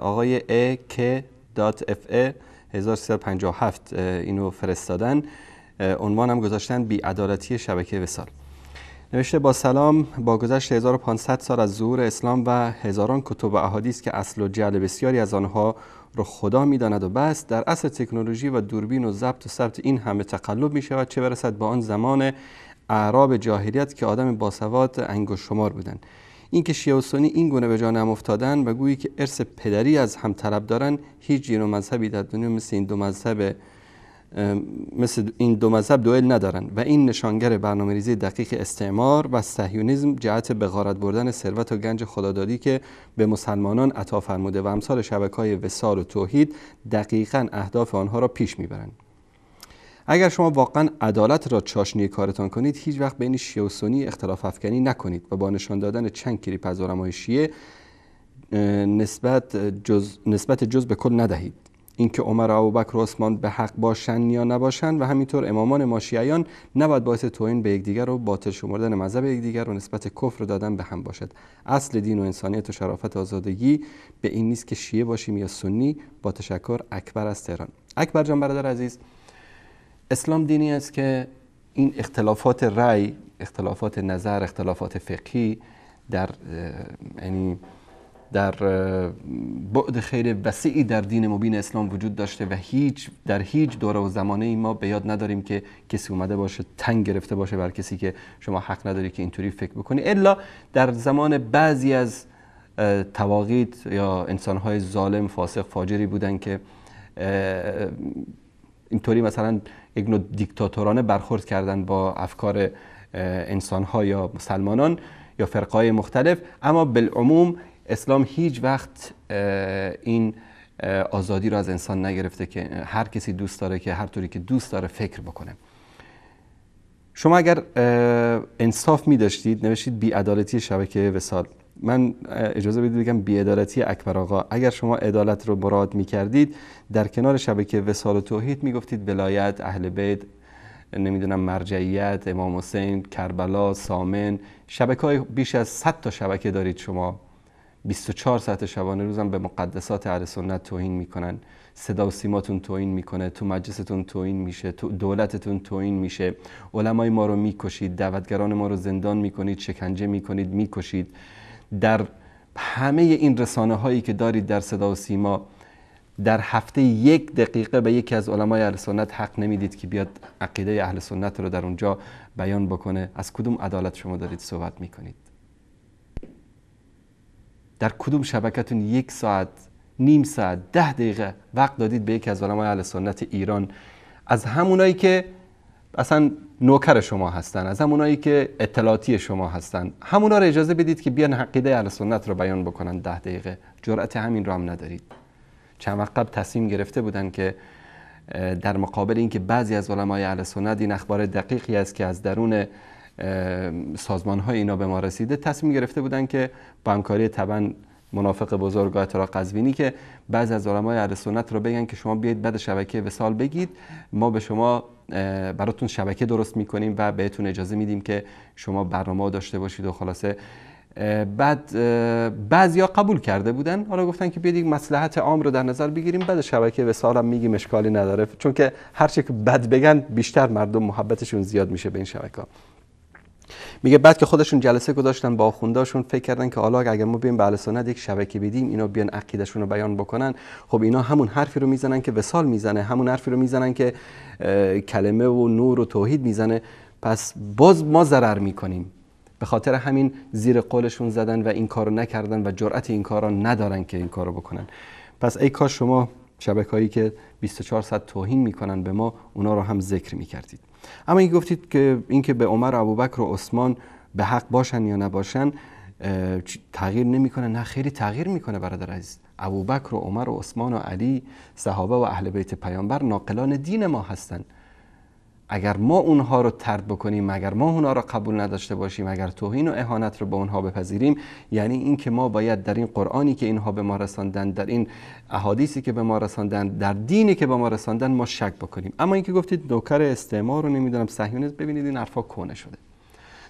آقای AK.FA 1357 اینو فرستادن، عنوانم گذاشتن بی‌عدالتی شبکه وصال. نوشته با سلام، با گذشت 1500 سال از ظهور اسلام و هزاران کتب و احادیث که اصل و جعل بسیاری از آنها رو خدا می‌داند و بس، در عصر تکنولوژی و دوربین و ضبط و ثبت این همه تقلب می‌شود، چه برسد به آن زمان اعراب جاهلیت که آدم باسواد انگشت شمار بودند. اینکه شیعه و سنی این گونه به جا نم افتادن و گویی که ارث پدری از هم طلب دارن، هیچ دین و مذهبی در دنیا مثل این دو مذهب دوئل ندارن و این نشانگر برنامه‌ریزی دقیق استعمار و صهیونیسم جهت به غارت بردن ثروت و گنج خدادادی که به مسلمانان عطا فرموده و امثال شبکه‌های وصال و توحید دقیقاً اهداف آنها را پیش میبرند. اگر شما واقعا عدالت را چاشنی کارتان کنید، هیچ وقت بین شیعه و سنی اختلاف افکنی نکنید و با نشان دادن چند کلیپ از علمای شیعه نسبت جز به کل ندهید. اینکه عمر و ابوبکر و عثمان به حق باشند یا نباشند و همینطور امامان ما شیعیان نباید باعث توهین به یکدیگر و باطل شمردن مذهب یکدیگر و نسبت کفر دادن به هم باشد. اصل دین و انسانیت و شرافت و آزادگی به این نیست که شیعه باشیم یا سنی. با تشکر، اکبر از تهران. اکبر جان برادر عزیز، اسلام دینی است که این اختلافات رأی، اختلافات نظر، اختلافات فقهی در بعد خیلی وسیعی در دین مبین اسلام وجود داشته و در هیچ دوره و زمانه ای ما به یاد نداریم که کسی اومده باشه تنگ گرفته باشه بر کسی که شما حق نداری که اینطوری فکر بکنی، الا در زمان بعضی از طواغیت یا انسانهای ظالم فاسق فاجری بودن که اینطوری مثلا یک نوع دیکتاتورانه برخورد کردن با افکار انسانها یا مسلمانان یا فرقهای مختلف. اما بالعموم اسلام هیچ وقت این آزادی را از انسان نگرفته که هر کسی دوست داره که هر طوری که دوست داره فکر بکنه. شما اگر انصاف می داشتید نوشتید بی‌عدالتی شبکه وصال. من اجازه بدید بگم بی‌عدالتی اکبر آقا. اگر شما عدالت رو مراد می کردید، در کنار شبکه وصال و توحید می گفتید ولایت، اهل بیت، نمیدونم مرجعیت، امام حسین، کربلا، سامن، شبکه‌های بیش از 100 تا شبکه دارید شما. 24 ساعت شبانه روزم به مقدسات اهل سنت توهین میکنن، صدا و سیماتون توهین میکنه، تو مجلستون توهین میشه، تو دولتتون توهین میشه، علمای ما رو میکشید، دعوتگران ما رو زندان میکنید، شکنجه میکنید، میکشید. در همه این رسانه هایی که دارید در صدا و سیما، در هفته 1 دقیقه به یکی از علمای اهل سنت حق نمیدید که بیاد عقیده اهل سنت رو در اونجا بیان بکنه. از کدوم عدالت شما دارید صحبت میکنید؟ در کدوم شبکتون 1 ساعت، نیم ساعت، 10 دقیقه وقت دادید به یکی از علمای اهل سنت ایران، از همونایی که اصلا نوکر شما هستن، از همونایی که اطلاعاتی شما هستن، همونا رو اجازه بدید که بیان عقیده اهل سنت رو بیان بکنن 10 دقیقه؟ جرأت همین رو هم ندارید. چند وقت قبل تصمیم گرفته بودن که در مقابل اینکه بعضی از علمای اهل سنت، این اخبار دقیقی است که از درون سازمان‌های اینا به ما رسیده، تصمیم گرفته بودن که با همکاری طبعا منافق بزرگ آیت الله قزوینی که بعضی از علمای اهل سنت رو بگن که شما بیاید بعد شبکه وصال بگید، ما به شما براتون شبکه درست میکنیم و بهتون اجازه میدیم که شما برنامه داشته باشید و خلاصه. بعد بعضیا قبول کرده بودن، حالا گفتن که بیاید مصلحت عام رو در نظر بگیریم، بعد شبکه وصال هم میگیم اشکالی نداره، چون که هر چه که بد بگن بیشتر مردم محبتشون زیاد میشه به این شبکه. میگه بعد که خودشون جلسه گذاشتن با آخونداشون، فکر کردن که حالا اگر ما بیایم به اهل سنت یک شبکه بدیم، اینا بیان عقیدهشون رو بیان بکنن، خب اینا همون حرفی رو میزنن که وصال میزنه، همون حرفی رو میزنن که کلمه و نور و توحید میزنه، پس باز ما ضرر میکنیم. به خاطر همین زیر قولشون زدن و این کارو نکردن و جرأت این کارو ندارن که این کارو بکنن. پس ای کاش شما شبکه‌هایی که 24 ساعت توهین میکنن به ما، اونا رو هم ذکر میکردید. اما این گفتید که اینکه به عمر و ابوبکر و عثمان به حق باشن یا نباشن تغییر نمیکنه. نه خیلی تغییر میکنه برادر عزیز. ابوبکر و عمر و عثمان و علی، صحابه و اهل بیت پیامبر، ناقلان دین ما هستن. اگر ما اونها رو طرد بکنیم، اگر ما اونها رو قبول نداشته باشیم، اگر توهین و اهانت رو به اونها بپذیریم، یعنی این که ما باید در این قرآنی که اینها به ما رساندن، در این احادیثی که به ما رساندن، در دینی که به ما رساندن ما شک بکنیم. اما اینکه گفتید نوکر استعمار رو نمیدونم صهیونیسم، ببینید این حرفا کهنه شده.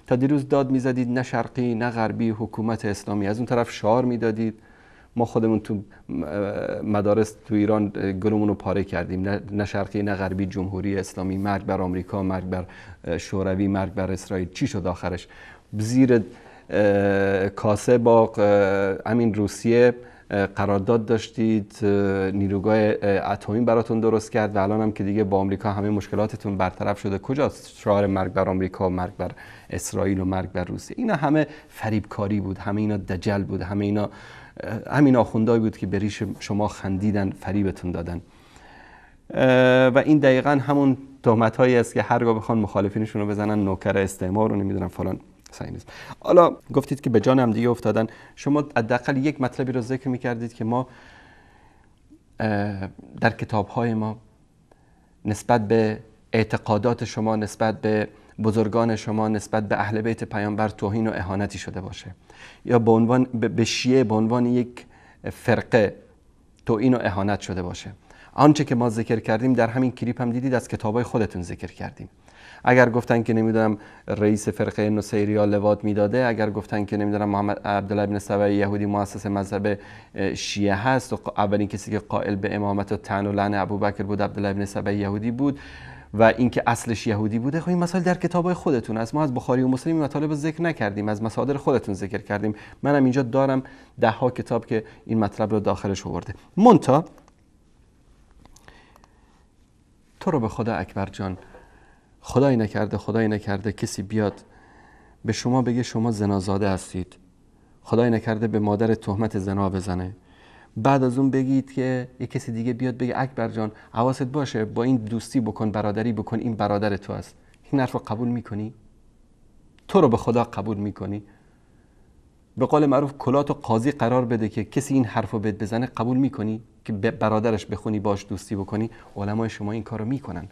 تا دیروز داد میزدید نه شرقی نه غربی حکومت اسلامی، از اون طرف شعار میدادید. ما خودمون تو مدارس تو ایران گلمون رو پاره کردیم، نه شرقی نه غربی جمهوری اسلامی، مرگ بر آمریکا، مرگ بر شوروی، مرگ بر اسرائیل. چی شد آخرش؟ زیر کاسه با همین روسیه قرارداد داشتید، نیروگاه اتمی براتون درست کرد و الان هم که دیگه با آمریکا همه مشکلاتتون برطرف شده. کجاست شعار مرگ بر آمریکا، مرگ بر اسرائیل و مرگ بر روسیه؟ اینا همه فریبکاری بود، همه اینا دجل بود، همه اینا همین آخوندهایی بود که به ریش شما خندیدن، فریبتون دادن. و این دقیقاً همون تهمت هایی است که هرگاه بخوان مخالفینشون رو بزنن نوکر استعمار رو نمیدونم فلان صهیونیسم. حالا گفتید که به جان هم دیگه افتادن. شما حداقل یک مطلبی رو ذکر می‌کردید که ما در کتاب‌های ما نسبت به اعتقادات شما، نسبت به بزرگان شما، نسبت به اهل بیت پیامبر توهین و اهانتی شده باشه، یا به عنوان به شیعه به عنوان یک فرقه توهین و اهانت شده باشه. آنچه که ما ذکر کردیم در همین کلیپ هم دیدید از کتابای خودتون ذکر کردیم. اگر گفتن که نمیدونم رئیس فرقه نصیریا لواط میداده، اگر گفتن که نمیدونم محمد عبدالله بن سبع یهودی مؤسس مذهب شیعه هست و اولین کسی که قائل به امامت و طعن و لعن ابوبکر بود عبدالله بن سبع یهودی بود و اینکه اصلش یهودی بوده، خب این مسائل در کتابای خودتون است. ما از بخاری و مسلم مطالب ذکر نکردیم، از مصادر خودتون ذکر کردیم. منم اینجا دارم 10 کتاب که این مطلب رو داخلش آورده. منتها تو رو به خدا اکبر جان، خدای نکرده کسی بیاد به شما بگه شما زنازاده هستید، خدای نکرده به مادر تهمت زنا بزنه، بعد از اون بگید که یک کسی دیگه بیاد بگه اکبر جان حواست باشه با این دوستی بکن، برادری بکن، این برادر تو است. این حرف رو قبول میکنی؟ تو رو به خدا قبول میکنی؟ به قول معروف کلاتو قاضی قرار بده که کسی این حرف رو بهت بزنه، قبول میکنی که برادرش بخونی، باش دوستی بکنی؟ علمای شما این کارو میکنن.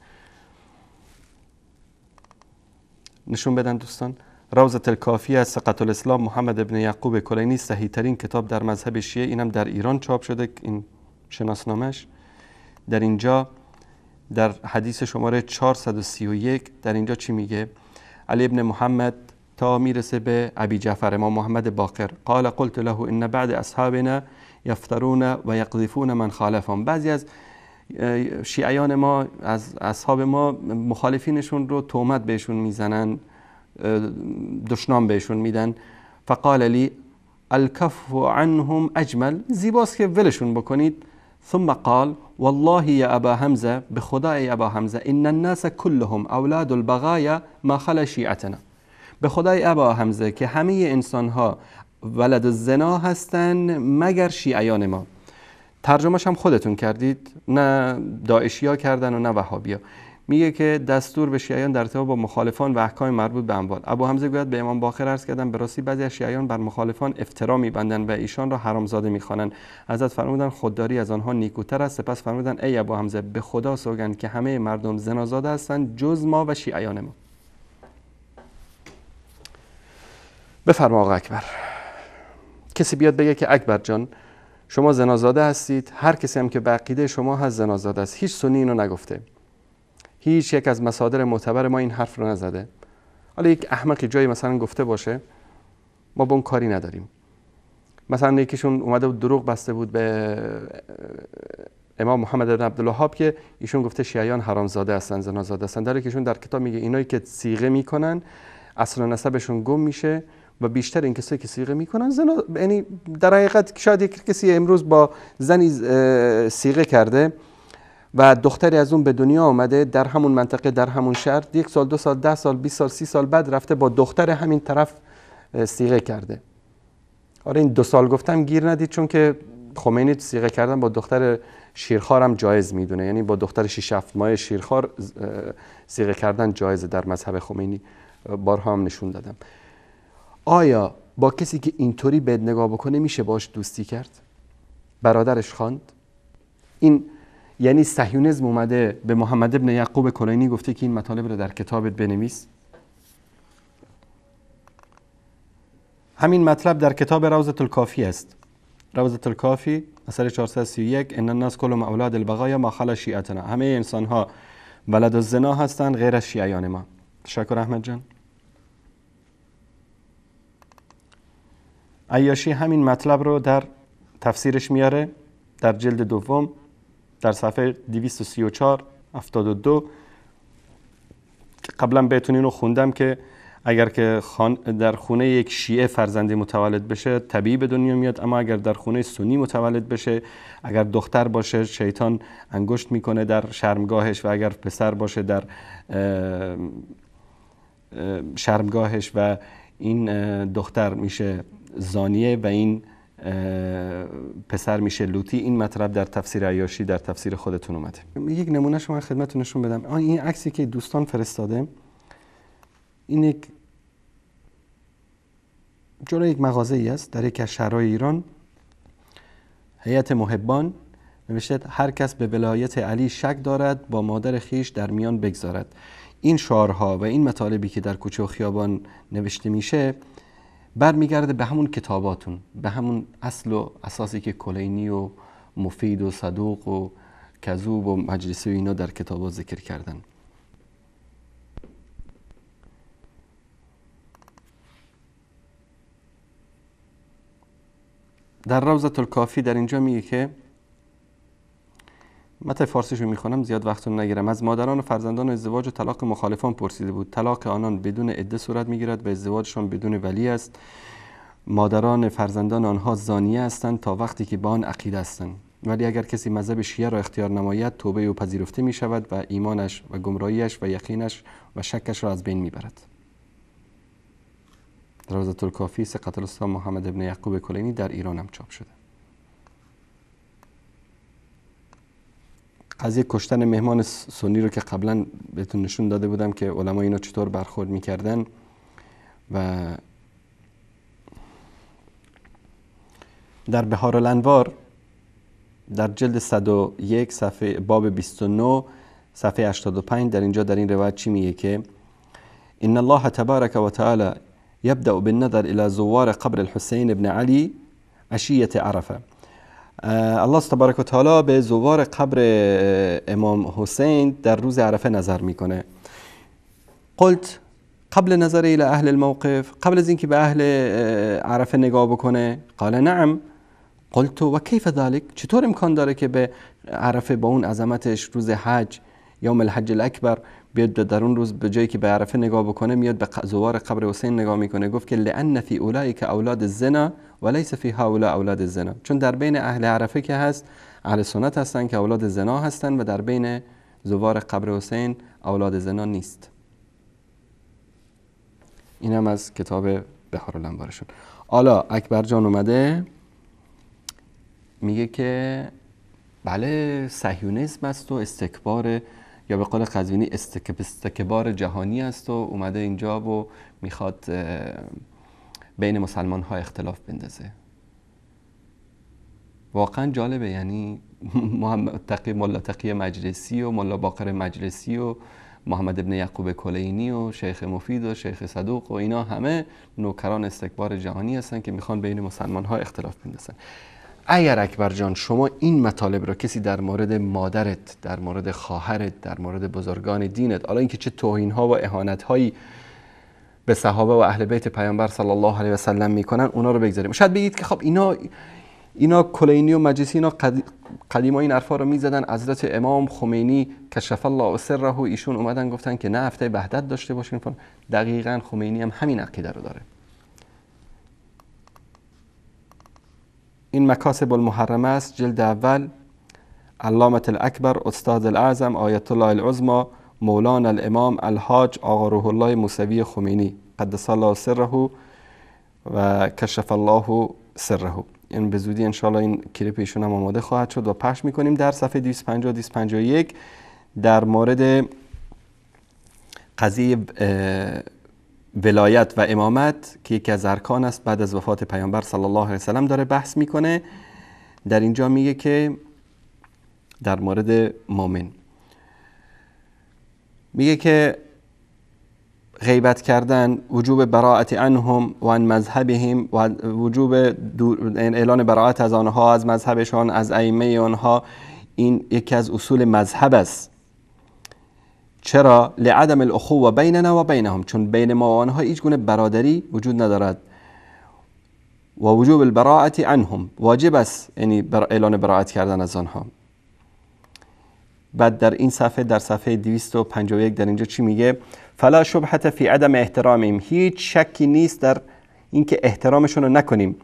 نشون بدن دوستان. روضة الکافیه از ثقة الاسلام محمد ابن یعقوب کلینی، صحیح ترین کتاب در مذهب شیعه، اینم در ایران چاپ شده، این شناسنامش. در اینجا در حدیث شماره 431 در اینجا چی میگه؟ علی ابن محمد تا میرسه به ابی جعفر امام محمد باقر، قال قلت له ان بعد اصحابنا یفترون و یقذفون من خالفهم. بعضی از شیعیان ما، از اصحاب ما، مخالفینشون رو تهمت بهشون میزنن، دشنام بهشون میدن. فقال لی الکف عنهم اجمل، زیباست که ولشون بکنید. ثم قال والله یا ابا حمزه، به خدا ای ابا حمزه، ان الناس كلهم اولاد البغایا ما خلا شیعتنا. به خدای ابا حمزه که همه انسان ها ولد الزنا هستن مگر شیعیان ما. ترجمهش هم خودتون کردید، نه داعشیا کردن و نه وهابیا. میگه که دستور به شیعیان در ارتباط با مخالفان و احکام مربوط به اموال. ابو حمزه گوید به امام باقر عرض کردن به راستی بعضی از شیعیان بر مخالفان افترا میبندند و ایشان را حرامزاده میخوانند. حضرت فرمودند خودداری از آنها نیکوتر است. سپس فرمودند ای ابو حمزه، به خدا سوگند که همه مردم زنازاده هستند جز ما و شیعیان ما. بفرما آقا اکبر. کسی بیاد بگه که اکبر جان شما زنازاده هستید، هر کسی هم که به عقیده شما هست زنازاده است. هیچ سنی اینو نگفته، هیچ یک از مصادر معتبر ما این حرف رو نزده. حالا یک احمقی جایی مثلا گفته باشه، ما با اون کاری نداریم. مثلا یکیشون اومده بود دروغ بسته بود به امام محمد بن عبدالوهاب که ایشون گفته شیعیان حرامزاده هستن، زنازاده هستن، در حالی که ایشون در کتاب میگه اینایی که صیغه میکنن اصل و نسبشون گم میشه و بیشتر این کسایی که صیغه میکنن یعنی در حقیقت شاید یک کسی امروز با زنی صیغه کرده و دختری از اون به دنیا آمده در همون منطقه، در همون شهر، 1 سال 2 سال 10 سال 20 سال 30 سال بعد رفته با دختر همین طرف صیغه کرده. آره این 2 سال گفتم گیر ندید، چون که خمینی صیغه کردن با دختر شیرخوار هم جایز میدونه، یعنی با دختر 6 7 ماه شیرخوار صیغه کردن جایزه در مذهب خمینی، بارها هم نشون دادم. آیا با کسی که اینطوری بد نگاه بکنه میشه باش دوستی کرد؟ برادرش خواند؟ این یعنی صهیونیسم اومده به محمد ابن یعقوب کلینی گفته که این مطالب رو در کتابت بنویس. همین مطلب در کتاب روضة الکافی است. روضة الکافی اثر 431 ان الناس كلهم اولاد البغایا ما خلا شیعتنا، همه انسان ها ولد الزنا هستند غیر از شیعیان ما. تشکر احمد جان. عیاشی همین مطلب رو در تفسیرش میاره در جلد دوم در صفحه 234 72. قبلا بهتون اینو خوندم که اگر که در خونه یک شیعه فرزندی متولد بشه طبیعی به دنیا میاد، اما اگر در خونه سنی متولد بشه، اگر دختر باشه شیطان انگشت میکنه در شرمگاهش و اگر پسر باشه در شرمگاهش و این دختر میشه زانیه و این پسر میشه لوطی. این مطلب در تفسیر عیاشی در تفسیر خودتون اومده. یک نمونه شما خدمتتون نشون بدم. این عکسی که دوستان فرستاده، این یک جلوی یک مغازه‌ای است در یک از شهرهای ایران. هیئت محبان نوشته هر کس به ولایت علی شک دارد با مادر خیش در میان بگذارد. این شعارها و این مطالبی که در کوچه و خیابان نوشته میشه برمیگرده به همون کتاباتون، به همون اصل و اساسی که کلینی و مفید و صدوق و کذوب و مجلسی و اینا در کتابات ذکر کردن. در روضة الکافی در اینجا میگه که متن فارسیشو میخونم زیاد وقتون نگیرم. از مادران و فرزندان ازدواج و طلاق مخالفان پرسیده بود. طلاق آنان بدون عده صورت میگیرد و ازدواجشان بدون ولی است. مادران فرزندان آنها زانیه هستند تا وقتی که با آن عقیده هستند، ولی اگر کسی مذهب شیعه را اختیار نماید توبه او پذیرفته می شود و ایمانش و گمراهیش و یقینش و شکش را از بین می برد. روضة الکافی ثقة الاستاذ محمد ابن یعقوب کلینی در ایران هم چاپ شده. قضیه کشتن مهمان سنی رو که قبلا بهتون نشون داده بودم که علما اینا چطور برخورد میکردن و در بهار الانوار در جلد 101 صفحه باب 29 صفحه 85 در اینجا در این روایت چی میگه که ان الله تبارک و تعالی يبدأ بالنظر الى زوار قبر الحسين ابن علي عشية عرفه. الله تبارک و تعالی به زوار قبر امام حسین در روز عرفه نظر میکنه. قلت قبل نظر الى اهل الموقف، قبل از اینکه به اهل عرفه نگاه بکنه. قال نعم. قلت و کیف ذلك، چطور امکان داره که به عرفه با اون عظمتش روز حج یوم الحج الاکبر بیاد در اون روز به جایی که به عرفه نگاه بکنه میاد به زوار قبر حسین نگاه میکنه؟ گفت که لان فی اولئک اولاد الزنا وليس فی هؤلاء اولاد الزنا، چون در بین اهل عرفه که هست اهل سنت هستن که اولاد زنا هستن و در بین زوار قبر حسین اولاد زنا نیست. اینم از کتاب بهار الانوارشون. حالا اکبر جان اومده میگه که بله صهیونیسم است و استکبار، یا به قول قزوینی استکبار جهانی است و اومده اینجا و میخواد بین مسلمان ها اختلاف بندازه. واقعا جالبه، یعنی ملا تقی مجلسی و ملا باقر مجلسی و محمد ابن یعقوب کلینی و شیخ مفید و شیخ صدوق و اینا همه نوکران استکبار جهانی هستن که میخوان بین مسلمان ها اختلاف بندازن. اگر اکبر جان شما این مطالب را کسی در مورد مادرت، در مورد خواهرت، در مورد بزرگان دینت، حالا اینکه چه توهین ها و اهانت هایی به صحابه و اهل بیت پیامبر صلی الله علیه و سلم میکنن، اونا رو بگذاریم. شاید بگید که خب اینا کلینی و مجلسی اینا قدیما این حرفا رو میزدن. حضرت امام خمینی کشف الله سره ایشون اومدن گفتن که نه هفته وحدت داشته باشین. دقیقاً خمینی هم همین عقیده رو داره. این مکاسب المحرمه است، جلد اول، علامة الاکبر استاد الاعظم آیت الله العظمی مولانا الامام الحاج آقا روح الله موسوی خمینی قدس الله سره و کشف الله سره. این به زودی انشاءالله این کلیپ ایشون هم آماده خواهد شد و پخش میکنیم. در صفحه 250 251 در مورد قضیه ولایت و امامت که یکی از ارکان است بعد از وفات پیامبر صلی الله علیه و سلم داره بحث میکنه. در اینجا میگه که در مورد مؤمن. میگه که غیبت کردن، وجوب براءت عنهم و عن مذهبهم و وجوب اعلان براءت از آنها، از مذهبشان، از ائمه آنها، این یکی از اصول مذهب است. چرا؟ لعدم الاخوة بیننا و بینهم، چون بین ما و آنها هیچ گونه برادری وجود ندارد. و وجوب البراءت عنهم، واجب است یعنی اعلان براءت کردن از آنها. بعد در این صفحه، در صفحه 251 در اینجا چی میگه؟ فلا شبهة فی عدم احترامهم، هیچ شکی نیست در اینکه احترامشون رو نکنیم.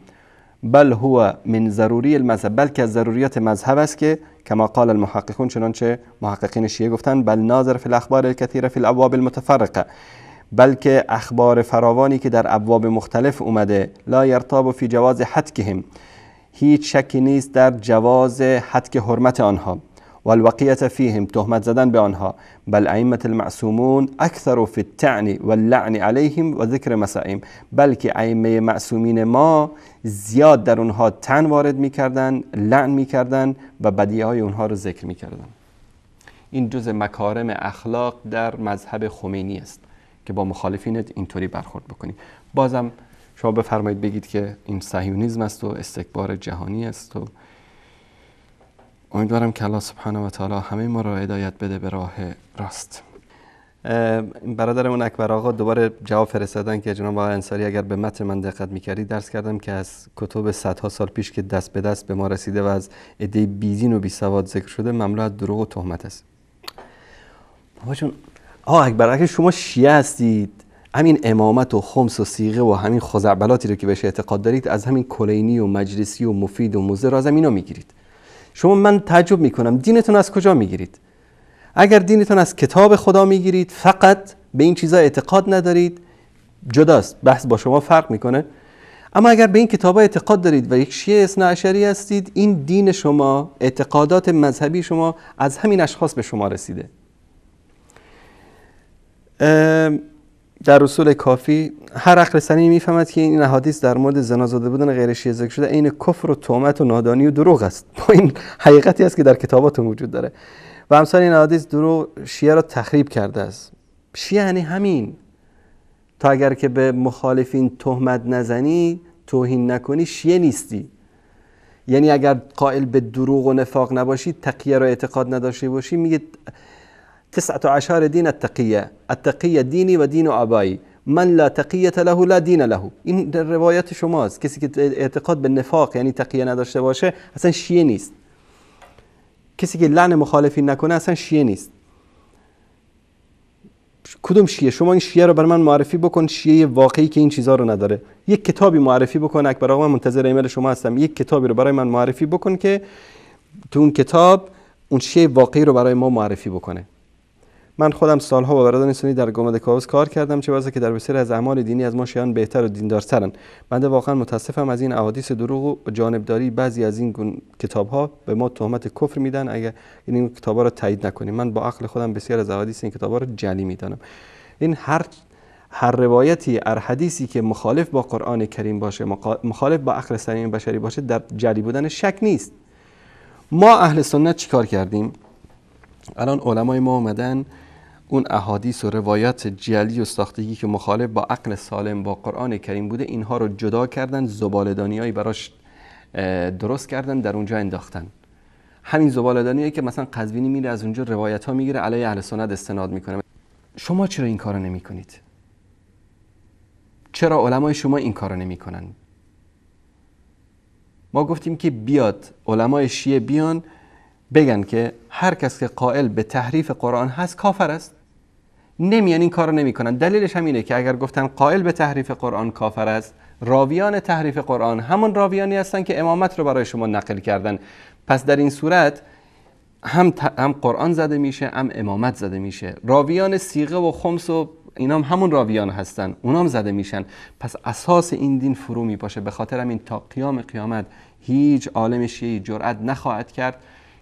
بل هو من ضروری المذهب، بلکه از ضروریات مذهب است که کما قال المحققون، چنانچه محققین شیعه گفتن، بل ناظر فی الاخبار الكثيره فی الابواب المتفرقه، بلکه اخبار فراوانی که در ابواب مختلف اومده، لا یرتاب فی جواز حتکهم، هیچ شکی نیست در جواز حتک حرمت آنها، والوقیة فیهم، تهمت زدن به آنها، بل ائمة المعصومون اکثر فی الطعن واللعن علیهم و ذکر مسائم، بلکه ائمه معصومین ما زیاد در اونها طعن وارد میکردن، لعن میکردن و بدیهای اونها رو ذکر میکردن. این جز مکارم اخلاق در مذهب خمینی است که با مخالفینت اینطوری برخورد بکنی. بازم شما بفرمایید بگید که این صهیونیسم است و استکبار جهانی است و امیدوارم که الله سبحانه و تعالی همه ما را هدایت بده به راه راست. برادرمون اکبر آقا دوباره جواب فرستادن که جناب آقای انصاری اگر به متن من دقت می‌کردید درس کردم که از کتب صدها سال پیش که دست به دست به ما رسیده و از عده بیدین و بیسواد ذکر شده مملو از دروغ و تهمت است. آقا اکبر اگر شما شیعه هستید، همین امامت و خمس و صیغه و همین خزعبلاتی رو که بهش اعتقاد دارید از همین کلینی و مجلسی و مفید و مضر از اینا میگیرید. شما من تعجب میکنم دینتون از کجا میگیرید؟ اگر دینتون از کتاب خدا میگیرید، فقط به این چیزا اعتقاد ندارید، جداست، بحث با شما فرق میکنه. اما اگر به این کتابا اعتقاد دارید و یک شیعه اثناعشری هستید، این دین شما، اعتقادات مذهبی شما از همین اشخاص به شما رسیده. در اصول کافی هر عقل سلیمی میفهمد که این احادیث در مورد زنازاده بودن غیر شیعه ذکر شده عین کفر و تهمت و نادانی و دروغ است. این حقیقتی است که در کتاباتون وجود داره و امثال این احادیث دروغ شیعه را تخریب کرده است. شیعه یعنی همین، تا اگر که به مخالفین تهمت نزنی، توهین نکنی، شیعه نیستی. یعنی اگر قائل به دروغ و نفاق نباشی، تقیه را اعتقاد نداشته باشی، میگه 19 دین التقیه دینی و دین آبایی، من لا تقیه له لا دین له. این روایت شماست. کسی که اعتقاد به نفاق یعنی تقیه نداشته باشه اصلا شیعه نیست. کسی که لعن مخالفین نکنه اصلا شیعه نیست. کدوم شیعه؟ شما این شیعه رو بر من معرفی بکن، شیعه واقعی که این چیزا رو نداره. یک کتابی معرفی بکن اکبر آقا، من منتظر ایمیل شما هستم. یک کتابی رو برای من معرفی بکن که تو اون کتاب اون شیعه واقعی رو برای ما معرفی بکنه. من خودم سالها با برادران سنی در گنبد کاوس کار کردم، چه واسه که در بسیاری از اعمال دینی از ما شیعیان بهتر و دیندارترن. بنده واقعا متاسفم از این احادیث دروغ و جانبداری بعضی از این کتاب‌ها به ما تهمت کفر میدن اگر این کتاب‌ها رو تایید نکنیم. من با عقل خودم بسیار از احادیث این کتاب‌ها رو جعلی میدانم. این هر روایتی، هر حدیثی که مخالف با قرآن کریم باشه، مخالف با عقل سلیم بشری باشه، در جعلی بودن شک نیست. ما اهل سنت چیکار کردیم؟ الان علمای ما اومدن اون احادیث و روایات جعلی و ساختگی که مخالف با عقل سالم با قرآن کریم بوده، اینها رو جدا کردن، زباله‌دانیایی براش درست کردن، در اونجا انداختن. همین زباله‌دانیایی که مثلا قزوینی میره از اونجا روایت ها میگیره علیه اهل سنت استناد میکنه. شما چرا این کارو نمیکنید؟ چرا علمای شما این کارو نمیکنن؟ ما گفتیم که بیاد علمای شیعه بیان بگن که هر کس که قائل به تحریف قرآن هست کافر است. نمیان این کارو نمیکنن. دلیلش همینه که اگر گفتن قائل به تحریف قرآن کافر است، راویان تحریف قرآن همون راویانی هستن که امامت رو برای شما نقل کردن. پس در این صورت هم قرآن زده میشه، هم امامت زده میشه. راویان صیغه و خمس و اینا همون راویان هستن، اونام زده میشن. پس اساس این دین فرو میپاشه. به خاطر همین تا قیام قیامت هیچ عالم شیعی جرأت نخواهد کرد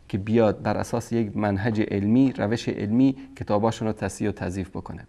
که بیاد بر اساس یک منهج علمی، روش علمی کتاباشون رو تصحیح و تضعیف بکنه.